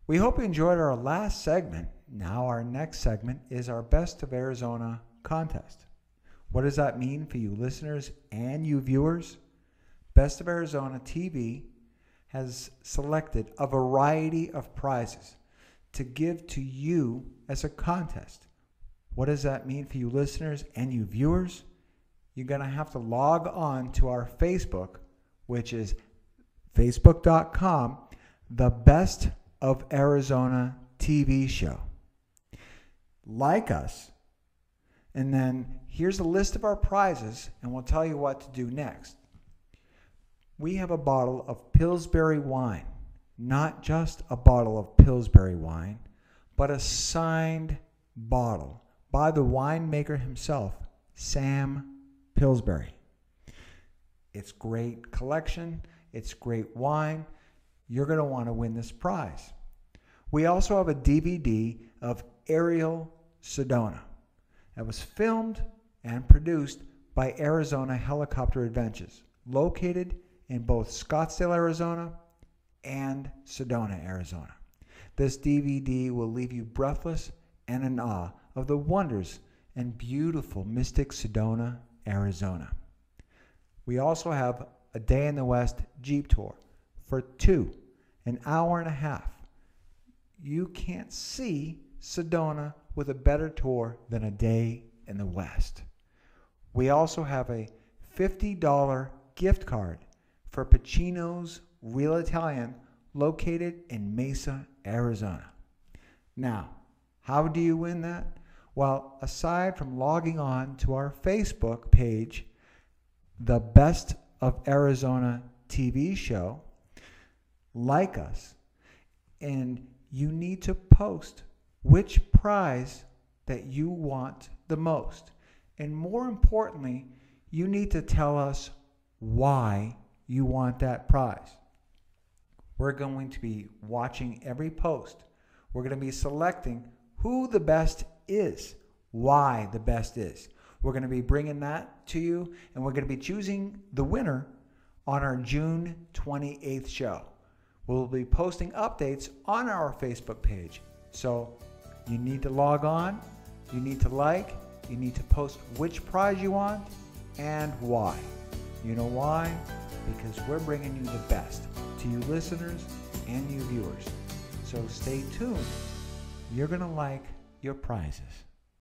We hope you enjoyed our last segment. Now our next segment is our Best of Arizona contest. What does that mean for you listeners and you viewers? Best of Arizona TV has selected a variety of prizes to give to you as a contest. What does that mean for you listeners and you viewers? You're going to have to log on to our Facebook, which is facebook.com, the Best of Arizona TV show. Like us, and then here's a list of our prizes, and we'll tell you what to do next. We have a bottle of Pillsbury wine, not just a bottle of Pillsbury wine, but a signed bottle by the winemaker himself, Sam Pillsbury. It's great collection. It's great wine. You're going to want to win this prize. We also have a DVD of Ariel Sedona that was filmed and produced by Arizona Helicopter Adventures, located in both Scottsdale, Arizona and Sedona, Arizona. This DVD will leave you breathless and in awe of the wonders and beautiful Mystic Sedona, Arizona. We also have a Day in the West Jeep Tour for an hour and a half. You can't see Sedona with a better tour than a Day in the West. We also have a $50 gift card for Pacino's Real Italian, located in Mesa, Arizona. Now, how do you win that? Well, aside from logging on to our Facebook page, the Best of Arizona TV show, like us, and you need to post which prize that you want the most. And more importantly, you need to tell us why you want that prize. We're going to be watching every post. We're going to be selecting who the best is, why the best is. We're going to be bringing that to you, and we're going to be choosing the winner on our June 28th show. We'll be posting updates on our Facebook page. So you need to log on, you need to like, you need to post which prize you want and why. You know why? Because we're bringing you the best to you listeners and you viewers. So stay tuned. You're going to like your prizes.